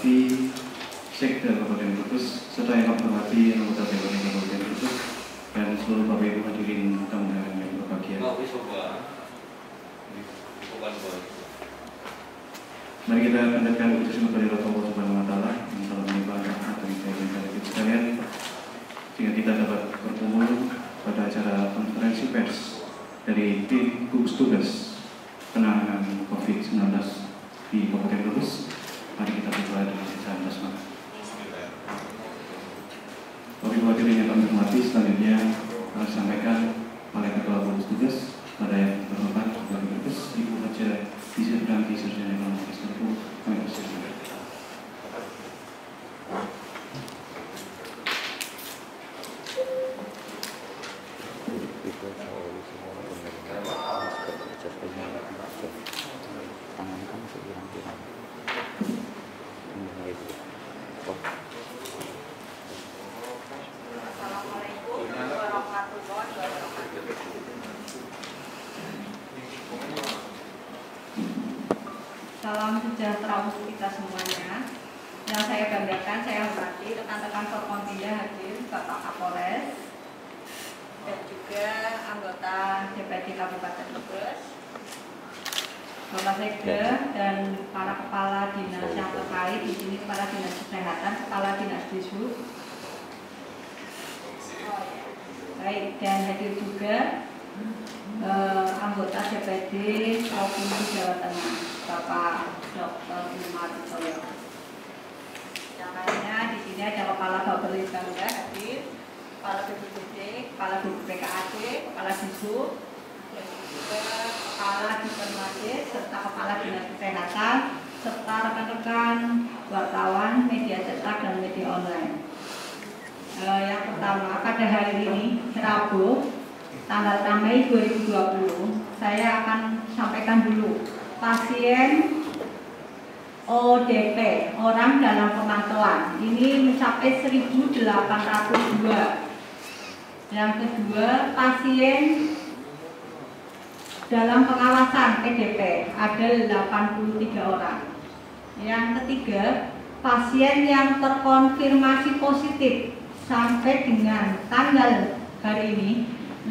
hormati Sekda Kabupaten Brebes serta yang kami hormati anggota Dewan Kabupaten Brebes dan seluruh Bapak Ibu hadirin tamu undangan yang berbahagia. Mari kita panjatkan puji syukur kepada Allah Subhanahu wa taala yang telah melimpahkan rahmat dan hidayah kita sekalian sehingga kita dapat berkumpul pada acara konferensi pers dari tim gugus tugas penanganan COVID-19 di Kabupaten Brebes. Mari kita berdoa dengan bacaan basmalah. Bapak Ibu hadirin yang kami hormati, selanjutnya akan disampaikan oleh Ketua Gugus Tugas pada yang terhormat Kabupaten Brebes, Ibu Haja Disertanti Sarjana Ekonomi Magister. Kami persilakan. Salam sejahtera untuk kita semuanya. Yang saya banggakan, saya hormati rekan-rekan Forkompinda hadir, Bapak Kapolres dan juga anggota DPRD Kabupaten Brebes, Bapak Sekda dan para kepala dinas yang terkait di sini, kepala dinas kesehatan, kepala dinas Dishub. Baik, dan hadir juga anggota DPRD Provinsi Jawa Tengah, Bapak Dr. Umar Soyo. Yang lainnya di sini ada Kepala Bapelitbangda hadir, Kepala BPBD, Kepala BPKAD, Kepala Dishub, dan juga Kepala Dipermades serta Kepala Dinas Kesehatan serta rekan-rekan wartawan, media cetak dan media online. Yang pertama, pada hari ini Rabu tanggal 6 Mei 2020, saya akan sampaikan dulu pasien ODP, orang dalam pemantauan, ini mencapai 1.802. Yang kedua, pasien dalam pengawasan PDP ada 83 orang. Yang ketiga, pasien yang terkonfirmasi positif sampai dengan tanggal hari ini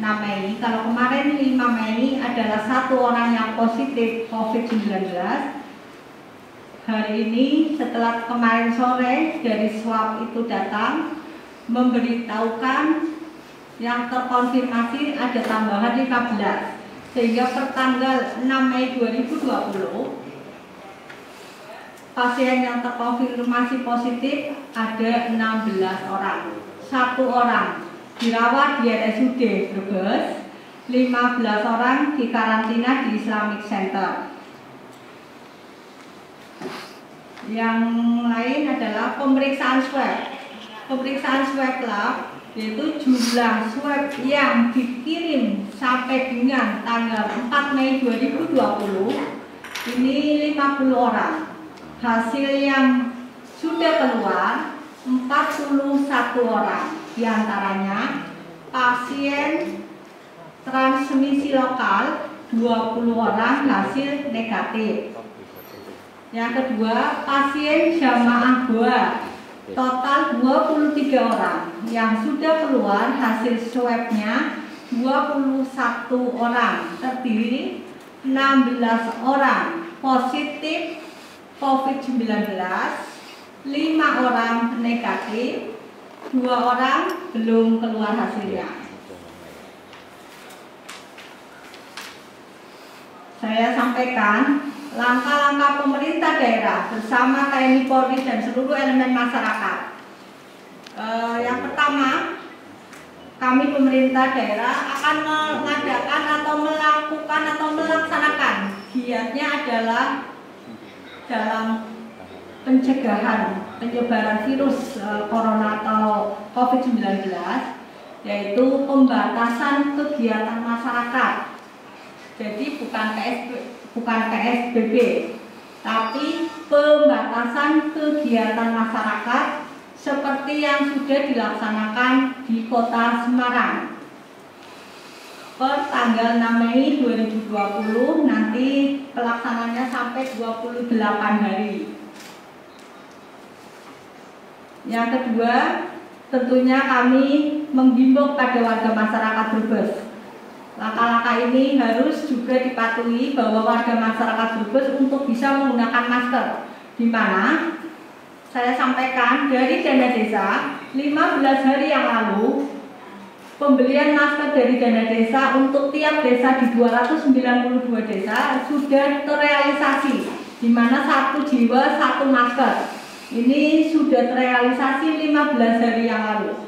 6 Mei, kalau kemarin 5 Mei adalah 1 orang yang positif COVID-19. Hari ini setelah kemarin sore dari swab itu datang memberitahukan yang terkonfirmasi ada tambahan 15, sehingga per tanggal 6 Mei 2020 pasien yang terkonfirmasi positif ada 16 orang, 1 orang dirawat di RSUD Brebes, 15 orang dikarantina di Islamic Center. Yang lain adalah pemeriksaan swab. Pemeriksaan swab lab, yaitu jumlah swab yang dikirim sampai dengan tanggal 4 Mei 2020 ini 50 orang. Hasil yang sudah keluar 41 orang, diantaranya pasien transmisi lokal 20 orang hasil negatif. Yang kedua, pasien jamaah goa total 23 orang yang sudah keluar hasil swabnya 21 orang, terdiri 16 orang positif COVID-19, 5 orang negatif, 2 orang belum keluar hasilnya. Saya sampaikan langkah-langkah pemerintah daerah bersama TNI Polri dan seluruh elemen masyarakat. Yang pertama, kami pemerintah daerah akan mengadakan atau melakukan atau melaksanakan giatnya adalah dalam pencegahan penyebaran virus corona atau COVID-19, yaitu pembatasan kegiatan masyarakat. Jadi bukan PSBB, tapi pembatasan kegiatan masyarakat seperti yang sudah dilaksanakan di Kota Semarang. Per tanggal 6 Mei 2020 nanti pelaksananya sampai 28 hari. Yang kedua, tentunya kami menghimbau pada warga masyarakat Brebes. Langkah-langkah ini harus juga dipatuhi bahwa warga masyarakat Brebes untuk bisa menggunakan masker, di mana saya sampaikan dari dana desa 15 hari yang lalu pembelian masker dari dana desa untuk tiap desa di 292 desa sudah terrealisasi, di mana 1 jiwa 1 masker. Ini sudah terrealisasi 15 hari yang lalu.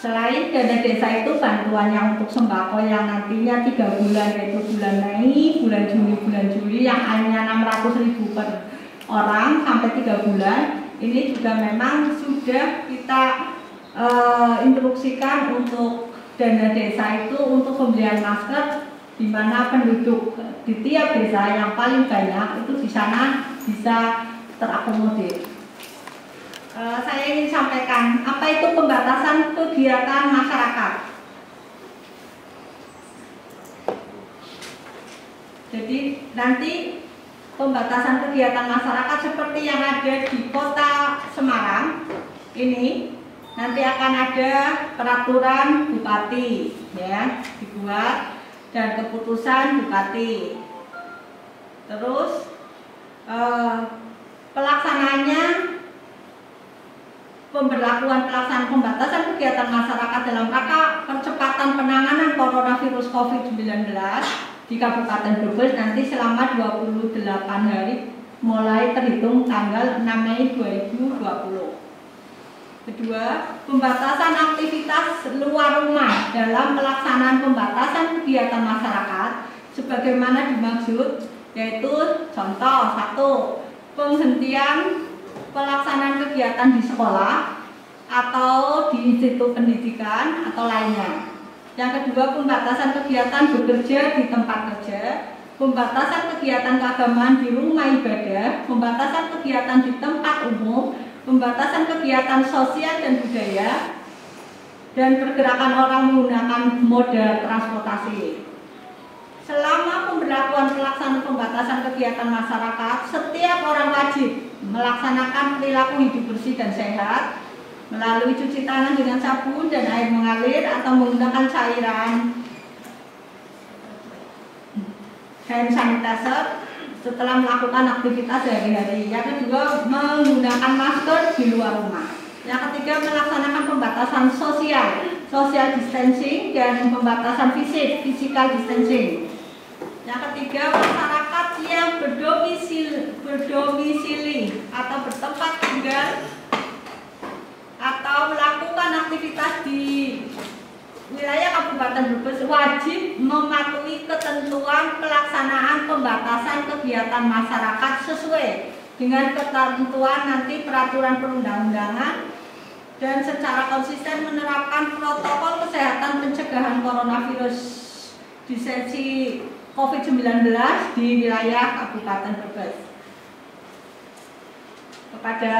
Selain dana desa itu bantuannya untuk sembako yang nantinya 3 bulan, yaitu bulan Mei, bulan Juli yang hanya 600.000 per orang sampai 3 bulan. Ini juga memang sudah kita instruksikan untuk dana desa itu untuk pembelian masker, di mana penduduk di tiap desa yang paling banyak itu di sana bisa terakomodir. Saya ingin sampaikan apa itu pembatasan kegiatan masyarakat. Jadi nanti pembatasan kegiatan masyarakat seperti yang ada di Kota Semarang ini nanti akan ada peraturan bupati ya dibuat dan keputusan bupati. Terus pelaksanaannya, pemberlakuan pelaksanaan pembatasan kegiatan masyarakat dalam rangka percepatan penanganan coronavirus COVID-19 di Kabupaten Brebes nanti selama 28 hari mulai terhitung tanggal 6 Mei 2020. Kedua, pembatasan aktivitas luar rumah dalam pelaksanaan pembatasan kegiatan masyarakat sebagaimana dimaksud, yaitu contoh 1, penghentian pelaksanaan kegiatan di sekolah atau di institut pendidikan atau lainnya. Yang kedua, pembatasan kegiatan bekerja di tempat kerja, pembatasan kegiatan keagamaan di rumah ibadah, pembatasan kegiatan di tempat umum, pembatasan kegiatan sosial dan budaya, dan pergerakan orang menggunakan moda transportasi. Selama pemberlakuan pelaksanaan pembatasan kegiatan masyarakat, setiap orang wajib melaksanakan perilaku hidup bersih dan sehat melalui cuci tangan dengan sabun dan air mengalir atau menggunakan cairan hand sanitizer setelah melakukan aktivitas sehari-hari. Yang kedua, menggunakan masker di luar rumah. Yang ketiga, melaksanakan pembatasan social distancing dan pembatasan physical distancing. Yang ketiga, masyarakat yang berdomisili atau bertempat tinggal atau melakukan aktivitas di wilayah Kabupaten Brebes wajib mematuhi ketentuan pelaksanaan pembatasan kegiatan masyarakat sesuai dengan ketentuan nanti peraturan perundang-undangan dan secara konsisten menerapkan protokol kesehatan pencegahan coronavirus disease COVID-19 di wilayah Kabupaten Brebes. Kepada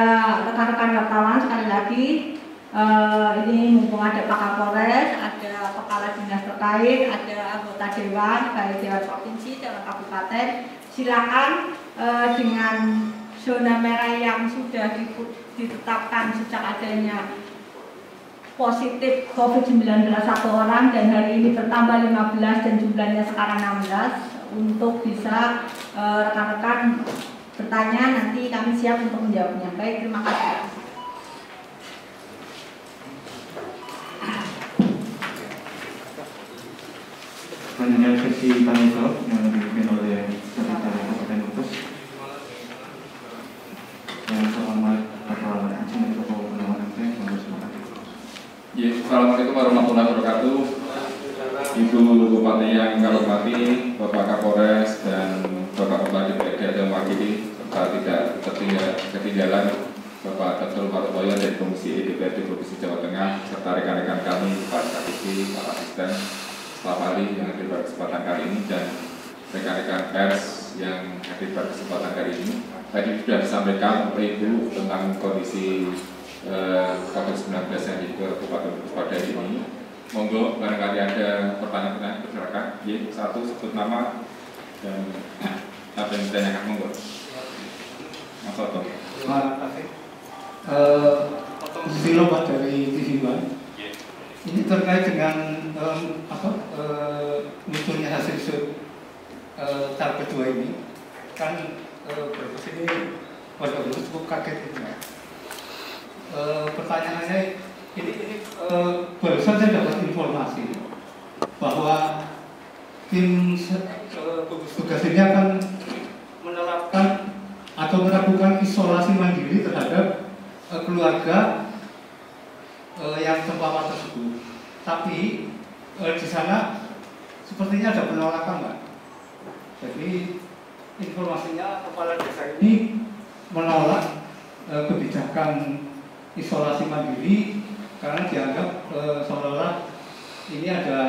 rekan-rekan wartawan sekali lagi, ini mumpung ada Pak Kapolres, ada kepala dinas terkait, ada anggota dewan, baik dewan provinsi, dewan kabupaten, silakan dengan zona merah yang sudah ditetapkan sejak adanya positif COVID-19 1 orang dan hari ini bertambah 15 dan jumlahnya sekarang 16, untuk bisa rekan-rekan bertanya, nanti kami siap untuk menjawabnya. Baik, terima kasih. Selanjutnya sesi tanya jawab yang dipimpin oleh Sekretariat Kabupaten Brebes. Yang selamat Bapak Haji Menko Penerangan MP, silakan. Assalamualaikum warahmatullahi wabarakatuh. Ibu Bupati yang kami hormati, Bapak Kapolres dan Bapak Kepala DPRD yang mewakili, serta tidak ketinggalan Bapak Ketua Partoyo dari Komisi DPRD Provinsi Jawa Tengah, serta rekan-rekan kami, Pak Satisi, Pak Asisten, staf ahli yang hadir pada kesempatan kali ini, dan rekan-rekan pers yang hadir pada kesempatan kali ini. Tadi sudah disampaikan oleh Ibu tentang kondisi COVID-19 yang di Kabupaten Brebes pada hari ini. Monggo, barangkali ada pertanyaan-pertanyaan, silakan. Satu, sebut nama dan apa yang ditanyakan, monggo. Mas Oto. Terima kasih. Susilo Pak dari TV One. Ini terkait dengan munculnya hasil tahap kedua ini, kan berapa sini warga Brebes cukup kaget itu. Pertanyaannya ini barusan saya dapat informasi bahwa tim gugus tugas ini akan menerapkan atau melakukan isolasi mandiri terhadap keluarga yang terpapar tersebut. Tapi di sana sepertinya ada penolakan, Mbak. Jadi informasinya kepala desa ini menolak kebijakan isolasi mandiri karena dianggap seolah-olah ini ada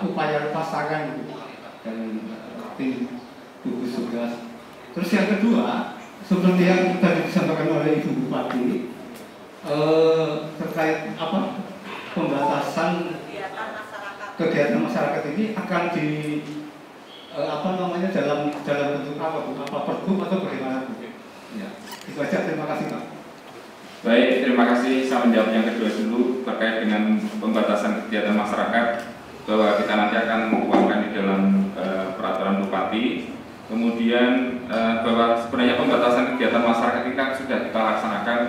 upaya pasangan gitu dari tim gugus tugas. Terus yang kedua, seperti yang tadi disampaikan oleh Ibu Bupati, terkait pembatasan kegiatan masyarakat ini akan dalam bentuk apa Bu? Apa pergub atau bagaimana Bu? Ya, itu aja. Terima kasih Pak. Baik, terima kasih. Saya menjawab yang kedua dulu terkait dengan pembatasan kegiatan masyarakat, bahwa kita nanti akan menguangkan di dalam peraturan Bupati. Kemudian bahwa sebenarnya pembatasan kegiatan masyarakat ini kan sudah kita laksanakan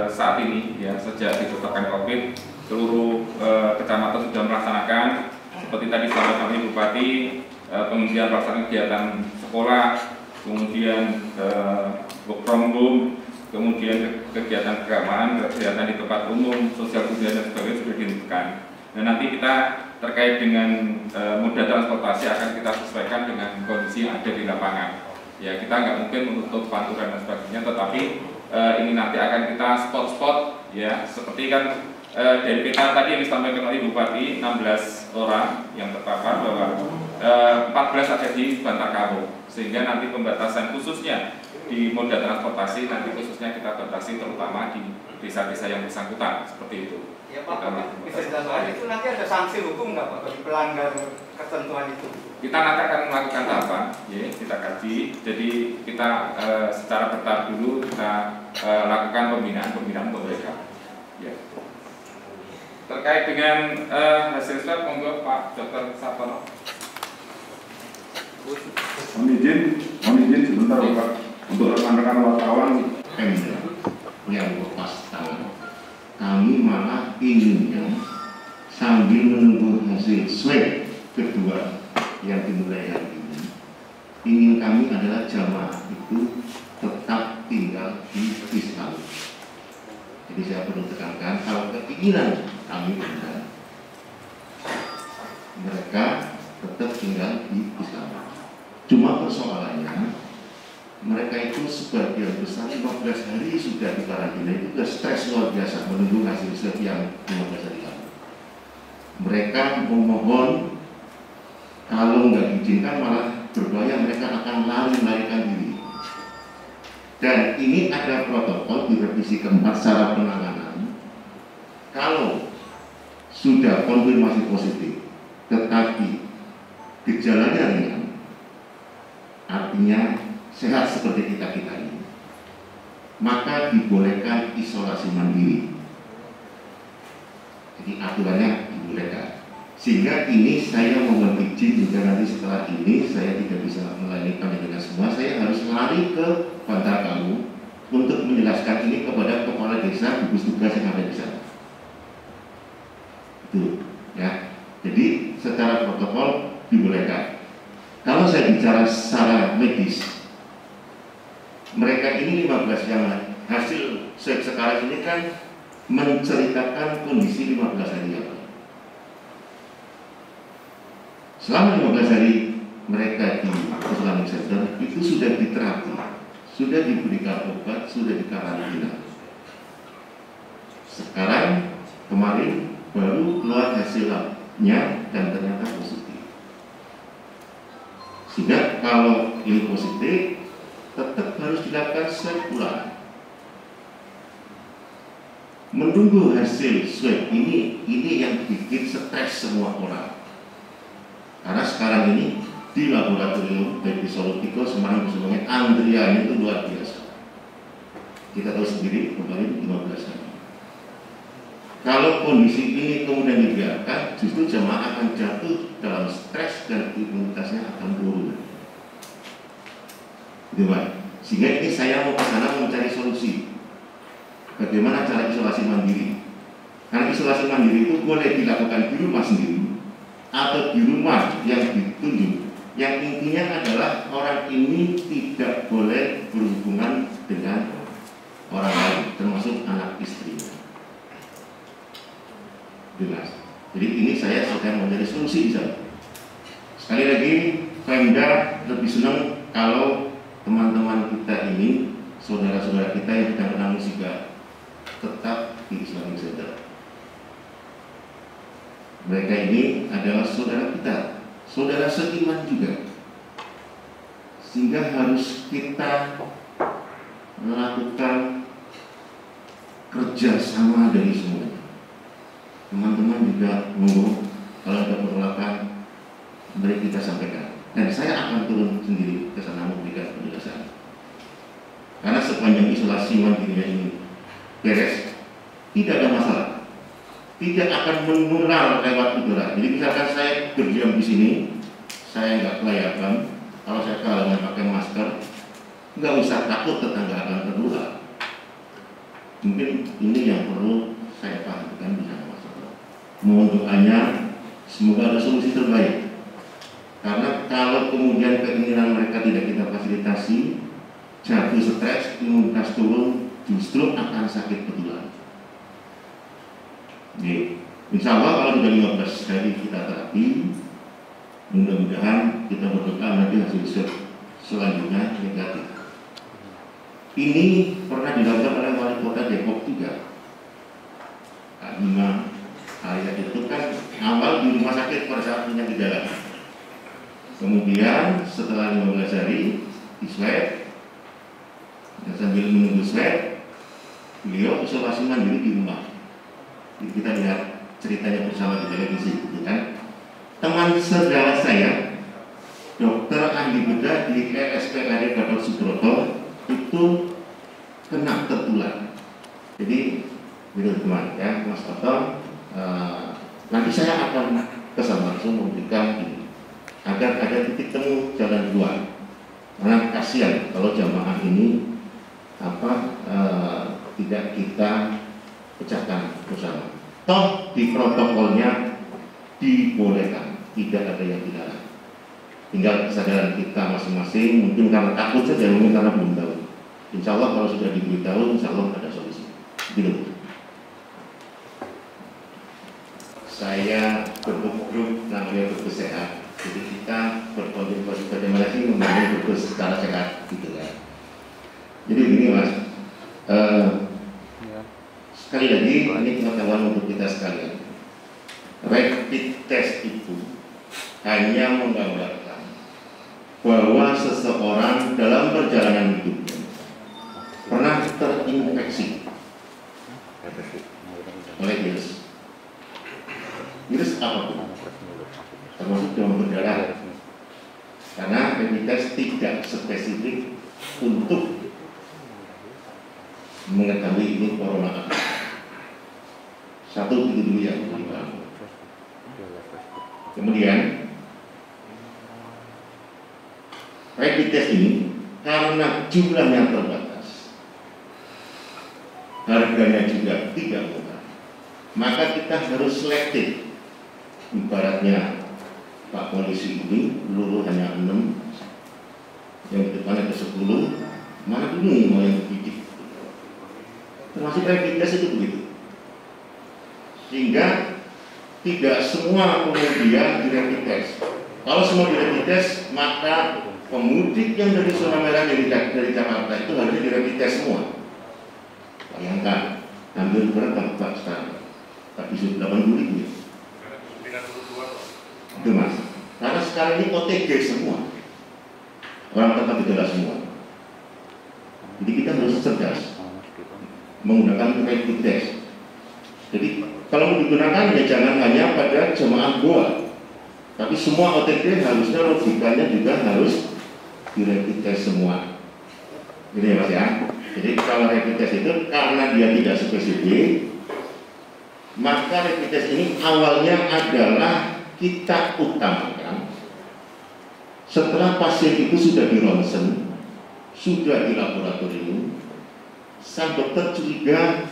saat ini ya, sejak ditetapkan COVID, seluruh kecamatan sudah melaksanakan. Seperti tadi disampaikan oleh Bupati, penghentian pelaksanaan kegiatan sekolah, kemudian work from home, kemudian kegiatan keagamaan, kegiatan di tempat umum, sosial budaya dan sebagainya sudah dihentikan. Dan nanti kita terkait dengan moda transportasi akan kita sesuaikan dengan kondisi yang ada di lapangan. Ya, kita nggak mungkin menutup pantura dan sebagainya, tetapi ini nanti akan kita spot-spot ya, seperti kan dari peta tadi yang disampaikan oleh Bupati, 16 orang yang terpapar, bahwa 14 ada di Bantar Karo, sehingga nanti pembatasan khususnya di moda transportasi nanti khususnya kita batasi terutama di desa-desa yang bersangkutan, seperti itu. Ya Pak, bisa ditambahkan itu nanti ada sanksi hukum nggak Pak bagi pelanggar ketentuan itu? Kita nanti akan melakukan tahapan, ya, kita kaji. Jadi kita secara bertahap dulu kita lakukan pembinaan untuk mereka. Ya. Terkait dengan hasil swab, monggo Pak Dr. Sapono. Mohon izin sebentar Pak, untuk rekan-rekan wartawan yang lepas tangan. Kami malah inginnya sambil menunggu hasil swab kedua yang dimulai hari ini, ingin kami adalah jamaah itu tetap tinggal di Islam. Jadi saya perlu tekankan, kalau keinginan kami benar, mereka tetap tinggal di Islam. Cuma persoalannya, mereka itu sebagian besar 15 hari sudah di karantina, itu sudah stres luar biasa menunggu hasil swab yang 15 hari lalu. Mereka memohon, kalau nggak diizinkan malah berbahaya, mereka akan melarikan diri. Dan ini ada protokol di revisi keempat secara penanganan. Kalau sudah konfirmasi positif, tetapi gejalanya ringan, artinya sehat seperti kita-kita ini, maka dibolehkan isolasi mandiri. Jadi aturannya dibolehkan. Sehingga ini saya mohon izin juga nanti setelah ini saya tidak bisa melayani panjenengan semua, saya harus lari ke Bantar Karo untuk menjelaskan ini kepada kepala desa gugus tugas yang ada di sana. Itu ya. Jadi secara protokol dibolehkan. Kalau saya bicara secara medis, mereka ini 15 yang hasil sekarang ini kan menceritakan kondisi 15 hari yang lalu. Selama 15 hari mereka di Islamic Center itu sudah diterapi, sudah diberikan obat, sudah dikarantina. Sekarang kemarin baru keluar hasilnya dan ternyata positif. Sehingga kalau ini positif, tetap harus dilakukan swab ulang. Menunggu hasil swab ini yang bikin stres semua orang. Karena sekarang ini di laboratorium baik di Solo Tigo, Semarang, Semarang, antrian itu luar biasa. kita tahu sendiri kemarin 15 hari. Kalau kondisi ini kemudian dibiarkan, justru jemaah akan jatuh dalam stres dan imunitasnya akan turun. Gitu Pak. Sehingga ini saya mau ke sana mencari solusi. Bagaimana cara isolasi mandiri? Karena isolasi mandiri itu boleh dilakukan di rumah sendiri atau di rumah yang ditunjuk. Yang intinya adalah orang ini tidak boleh berhubungan dengan orang lain, termasuk anak istrinya. Jelas. Jadi ini saya sedang mencari solusi di sana. Sekali lagi, Pemda lebih senang kalau teman-teman kita ini, saudara-saudara kita yang sedang kena musibah, tetap di Islamic Center. Mereka ini adalah saudara kita, saudara seiman juga. Sehingga harus kita melakukan kerjasama dari semua. Teman-teman juga monggo kalau ada penolakan mari kita sampaikan, dan saya akan turun sendiri ke sana memberikan penjelasan. Karena sepanjang isolasi mandirinya ini beres, tidak ada masalah, tidak akan menular lewat udara. Jadi misalkan saya berdiam di sini, saya nggak kelayakan, kalau saya kehalangan pakai masker, nggak usah takut tetangga akan tertular. Mungkin ini yang perlu saya pahamkan di sana. Mohon doanya, semoga ada solusi terbaik. Karena kalau kemudian keinginan mereka tidak kita fasilitasi, jatuh stres, imunitas turun, justru akan sakit betulan. Insya Allah kalau sudah 15 hari kita terapi, mudah-mudahan kita berdoa nanti hasil selanjutnya negatif. Ini pernah dilakukan oleh wali kota Depok juga. Kak Bima Ayat itu kan awal di rumah sakit pada saat punya gejala. Kemudian setelah 15 hari di swab, dan sambil menunggu swab, beliau isolasi mandiri di rumah. Jadi kita lihat ceritanya bersama di televisi, gitu kan? Teman saudara saya, dokter ahli bedah di RSPAD Gatot Subroto itu kena tertular. Jadi, gitu teman ya, Mas Toto. Nanti saya akan kesana langsung memberikan ini agar ada titik temu jalan keluar. Karena kasihan kalau jamaah ini tidak kita pecahkan bersama. Toh di protokolnya dibolehkan, tidak ada yang dilarang. Tinggal kesadaran kita masing-masing, mungkin karena takut saja, mungkin karena belum tahu. Insya Allah kalau sudah diberitahu, insya Allah ada solusi. Gitu. Saya bergrup namanya Brebes Sehat. Jadi kita berkontribusi bagaimana sih membangun Brebes secara sehat, gitu kan. Jadi begini Mas, sekali lagi ini pengetahuan untuk kita sekalian. Rapid test itu hanya menggambarkan bahwa seseorang dalam perjalanan hidupnya pernah terinfeksi oleh virus. Virus apapun, termasuk demam berdarah, karena rapid test tidak spesifik untuk mengetahui ini corona apa. Satu itu dulu yang dipahami. Kemudian rapid test ini karena jumlahnya terbatas, harganya juga tidak murah, maka kita harus selektif. Ibaratnya Pak Polisi ini peluru hanya 6, yang di depan ada 10, mana dulu nih mau yang bidik. Termasuk rapid test itu begitu. Sehingga tidak semua kemudian di rapid test. Kalau semua di rapid test, maka pemudik yang dari zona merah dari Jakarta itu harusnya di rapid test semua. Bayangkan, ambil berapa Pak sekarang? Pak isu 80.000 ya? Itu Mas. Karena sekarang ini OTG semua, orang tanpa gejala semua. Jadi kita harus cerdas menggunakan rapid test. Jadi kalau mau digunakan ya jangan hanya pada jemaah Goa, tapi semua OTG harusnya logikanya juga harus di rapid test semua. Ini ya Mas ya. Jadi kalau rapid test itu karena dia tidak spesifik, maka rapid test ini awalnya adalah kita utamakan setelah pasien itu sudah di ronsen, sudah di laboratorium, sang dokter curiga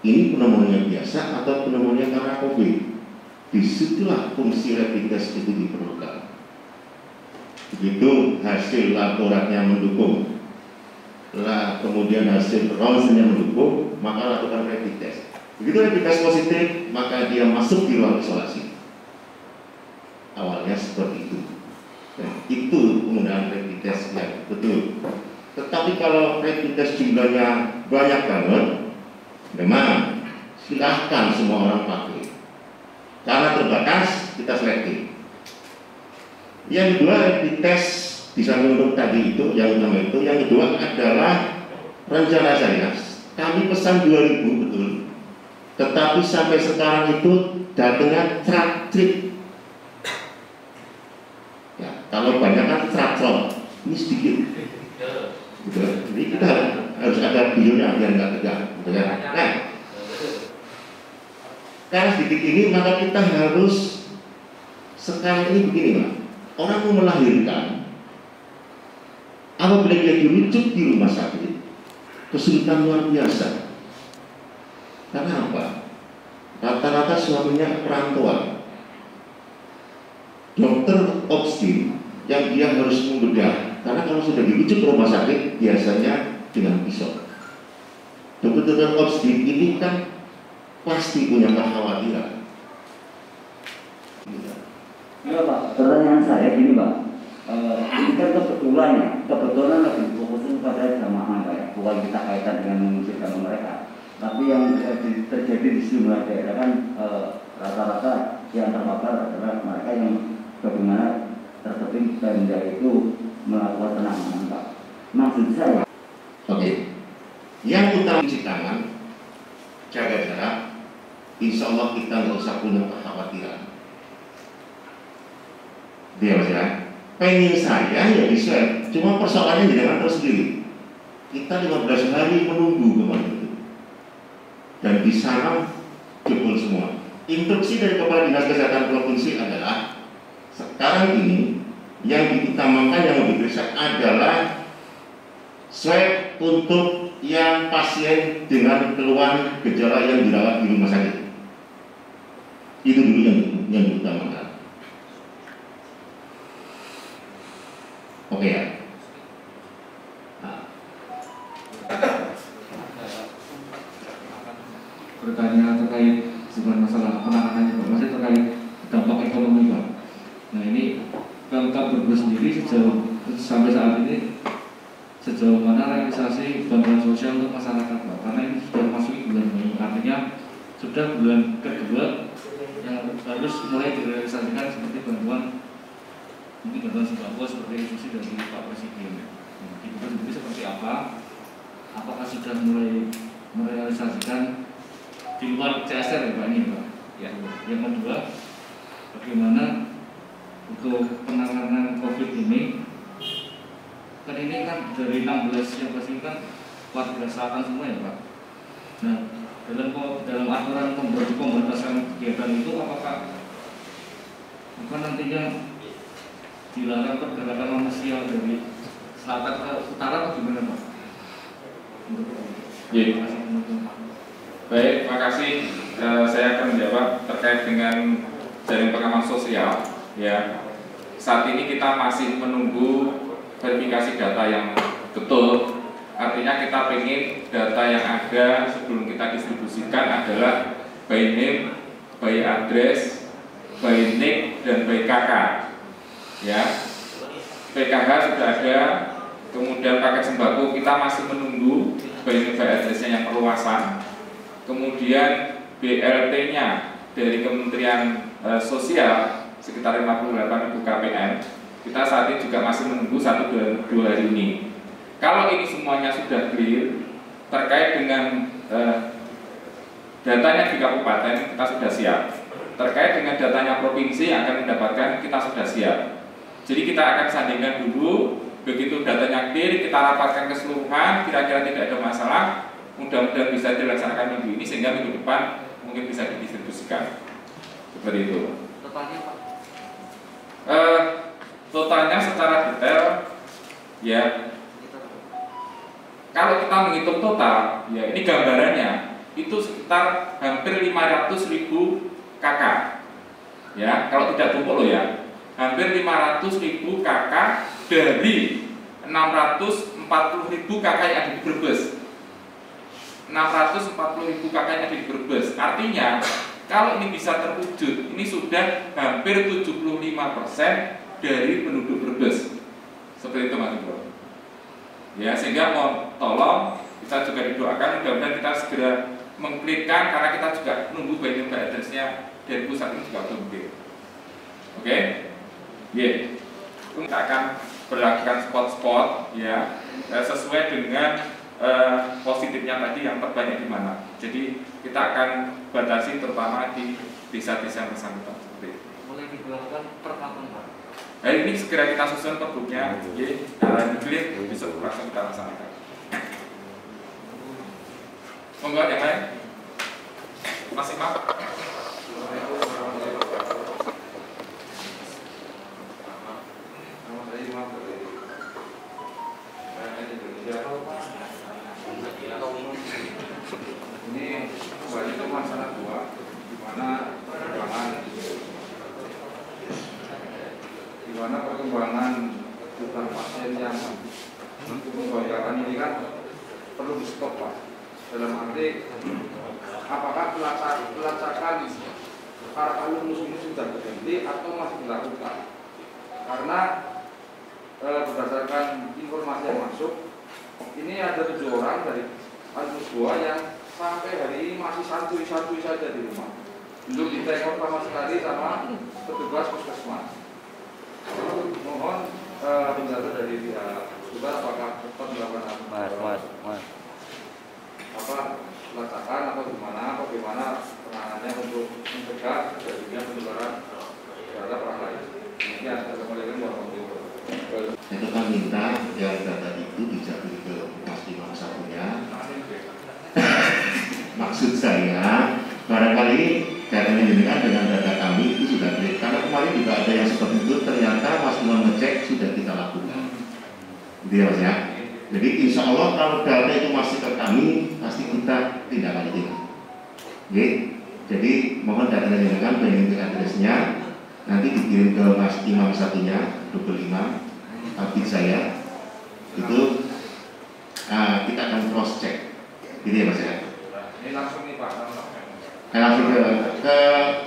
ini pneumonia biasa atau pneumonia karena COVID. Disitulah fungsi rapid test itu diperlukan. Begitu hasil laboratnya mendukung, kemudian hasil ronsennya mendukung, maka lakukan rapid test. Begitu rapid test positif, maka dia masuk di ruang isolasi. Awalnya seperti itu. Dan itu penggunaan rapid test yang betul. Tetapi kalau rapid test jumlahnya banyak banget, memang silahkan semua orang pakai. Karena terbatas, kita selektif. Yang kedua, rapid test di samping untuk tadi itu, yang utama itu, yang kedua adalah rencana saya. Kami pesan 2000 betul, tetapi sampai sekarang itu datangnya trip. Ya, kalau banyak kan traktor, ini sedikit. Gitu. Jadi kita harus ada bionya biar nggak tegak. Gitu kan? Nah, karena sedikit ini maka kita harus sekarang ini begini Pak. Orang mau melahirkan, apabila dia dirujuk di rumah sakit, kesulitan luar biasa. Karena apa? Rata-rata suaminya perantauan. Dokter obstin yang dia harus membedah, karena kalau sudah dirujuk ke rumah sakit biasanya dengan pisau. Dokter-dokter obstin ini kan pasti punya kekhawatiran. Iya Pak, pertanyaan saya gini Pak, ini kan kebetulan lebih fokus pada jamaah Pak ya, bukan kita kaitan dengan mengusir jamaah mereka. Tapi yang terjadi di sejumlah daerah kan rata-rata yang terpapar adalah mereka yang bagaimana terteping Pemda itu melakukan penanganan Pak. Maksud saya. Oke. Yang utama cuci tangan, jaga jarak. Insya Allah kita nggak usah punya kekhawatiran. Dia Mas ya. Pengen saya ya di swab, cuma persoalannya jangan tersendiri. Kita 15 hari menunggu kemarin itu, dan di sana jebol semua. Instruksi dari Kepala Dinas Kesehatan Provinsi adalah sekarang ini yang diutamakan yang diperiksa adalah swab untuk yang pasien dengan keluhan gejala yang dirawat di rumah sakit. Itu dulu yang diutamakan. Oke ya. Bertanya terkait sebuah masalah penanganannya Pak, masih terkait dampak ekonomi Pak. Nah ini Pemkab Brebes sendiri sampai saat ini sejauh mana realisasi bantuan sosial untuk masyarakat Pak? Karena ini sudah masuk bulan Mei, artinya sudah bulan kedua yang harus mulai direalisasikan seperti bantuan mungkin bantuan sembako seperti instruksi dari Pak Presiden. Di Brebes sendiri seperti apa? Apakah sudah mulai merealisasikan di luar CSR ya Pak ini Pak? Ya. Yang kedua, bagaimana untuk penanganan COVID ini? Kan ini kan dari 16 yang pasti kan warga selatan semua ya Pak. Nah, dalam aturan pembatasan kegiatan itu apakah nantinya dilarang pergerakan manusia dari selatan ke utara atau gimana Pak? Iya. Baik, makasih. Saya akan menjawab terkait dengan jaring pengaman sosial. Ya, saat ini kita masih menunggu verifikasi data yang betul. Artinya kita ingin data yang ada sebelum kita distribusikan adalah by name, by address, by nick, dan by KK. Ya, PKH sudah ada. Kemudian paket sembako kita masih menunggu by name, by address-nya yang perluasan. Kemudian BLT-nya dari Kementerian Sosial sekitar 58.000 KPM. Kita saat ini juga masih menunggu 1-2 hari ini. Kalau ini semuanya sudah clear terkait dengan datanya di kabupaten, kita sudah siap. Terkait dengan datanya provinsi yang akan mendapatkan, kita sudah siap. Jadi kita akan sandingkan dulu Begitu datanya clear, kita rapatkan keseluruhan, kira-kira tidak ada masalah, mudah-mudahan bisa dilaksanakan minggu ini sehingga minggu depan mungkin bisa didistribusikan. Seperti itu. Totalnya Pak? Totalnya secara detail ya, kalau kita menghitung total, ya ini gambarannya itu sekitar hampir 500.000 KK. Ya, kalau tidak tumpuk loh ya, hampir 500.000 KK dari 640.000 KK yang ada di Brebes. 640.000 KK yang ada di Brebes. Artinya, kalau ini bisa terwujud, ini sudah hampir 75% dari penduduk Brebes. Seperti itu Mas Ibu. Ya, sehingga mohon tolong kita juga didoakan mudah-mudahan kita segera mengklirkan karena kita juga menunggu binding address-nya dari pusat ini juga belum clear. Oke? Yeah. Kita akan berlakukan spot-spot ya sesuai dengan positifnya tadi yang terbanyak di mana. Jadi kita akan batasi terutama di desa-desa yang bersangkutan. Mulai diberlakukan per kapan Pak? Hari ini segera kita susun pergubnya, ya, clear, besok langsung kita laksanakan. Monggo yang lain, Mas Imam. Ini kembali ke masalah dua, di mana perkembangan kebutuhan pasien yang membahayakan ini kan perlu di stop Pak. Dalam arti apakah pelacakan para alumnus ini sudah berhenti atau masih dilakukan? Karena berdasarkan informasi yang masuk, ini ada 7 orang dari alumnus 2 yang sampai hari ini masih santuy saja di rumah, belum ditengok sama sekali sama petugas puskesmas. Mohon penjelasan dari pihak kita apakah tetap melakukan pelacakan atau bagaimana penanganannya untuk mencegah terjadinya penularan terhadap orang lain. Demikian, assalamualaikum warahmatullahi wabarakatuh. Saya tetap minta yang data itu dijatuh ke Mas Imam satunya. Maksud saya, barangkali datanya dengan data kami itu sudah clear. Karena kemarin juga ada yang seperti itu, ternyata Mas Imam ngecek sudah kita lakukan. Gitu ya Mas ya. Jadi insya Allah kalau data itu masih ke kami, pasti kita tidak lanjut. Oke. Jadi mohon datanya dengan binding address-nya, nanti dikirim ke Mas Imam satunya, 25 abdi saya. Itu kita akan cross check. Gitu ya Mas ya. Ini langsung nih Pak. Langsung ke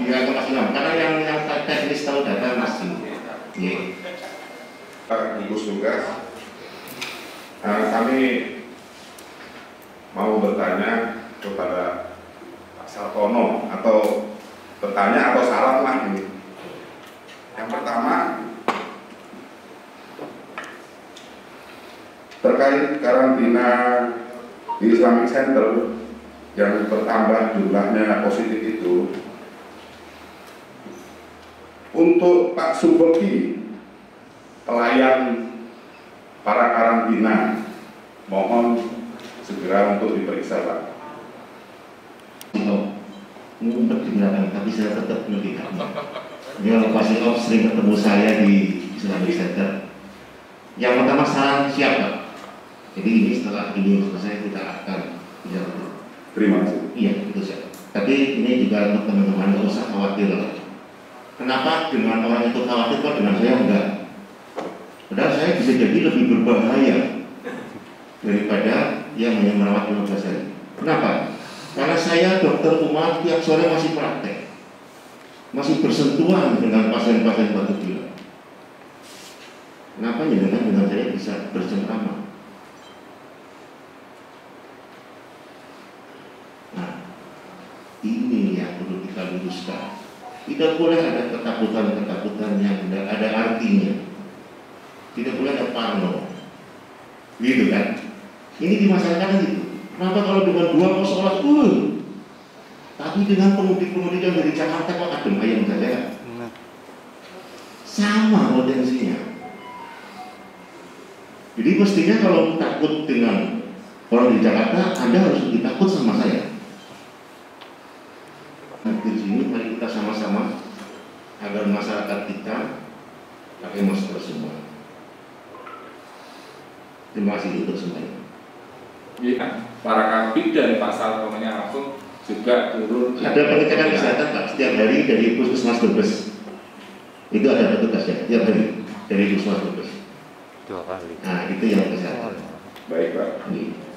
dia ke Mas Imam, karena yang teknis tahu data Mas Imam. Pak gugus tugas, kami mau bertanya kepada Pak Sartono atau bertanya atau saran lah ini. Yang pertama terkait karantina di Islamic Center yang bertambah jumlahnya positif itu, untuk Pak Subeki pelayan para karantina, mohon segera untuk diperiksa Pak. Ngumpet di belakang, tapi saya tetap melihat. Dia pasti sering ketemu saya di Islamic Center. Yang pertama saran siapa? Jadi ini setelah ini selesai kita akan bicara. Terima kasih. Iya, itu saja. Tapi ini juga untuk teman-teman nggak usah khawatir. Kenapa dengan orang itu khawatir kok dengan saya enggak? Padahal saya bisa jadi lebih berbahaya daripada yang hanya merawat 15 hari. Kenapa? Karena saya dokter umat tiap sore masih praktek, masih bersentuhan dengan pasien-pasien batuk pilek. Kenapa ya dengan saya bisa bercengkrama? Nah, ini yang perlu kita luruskan. Tidak boleh ada ketakutan-ketakutan yang tidak ada artinya. Tidak boleh ada parno. Gitu kan? Ini di masyarakat gitu. Kenapa kalau dengan 2 mau sholat tapi dengan pemudik-pemudik yang dari Jakarta kok adem ayam saja? Sama potensinya. Jadi mestinya kalau takut dengan orang di Jakarta, Anda harus lebih takut sama saya. Nah, di sini mari kita sama-sama agar masyarakat kita pakai masker semua. Terima kasih untuk semuanya. Ya, para kabid dari Pak Sartononya langsung juga turun. Ada pengecekan kesehatan Pak setiap hari dari Puskesmas Brebes. Itu ada petugas ya, tiap hari dari Puskesmas Brebes. 2 kali. Nah itu yang kesehatan. Baik Pak. Ini.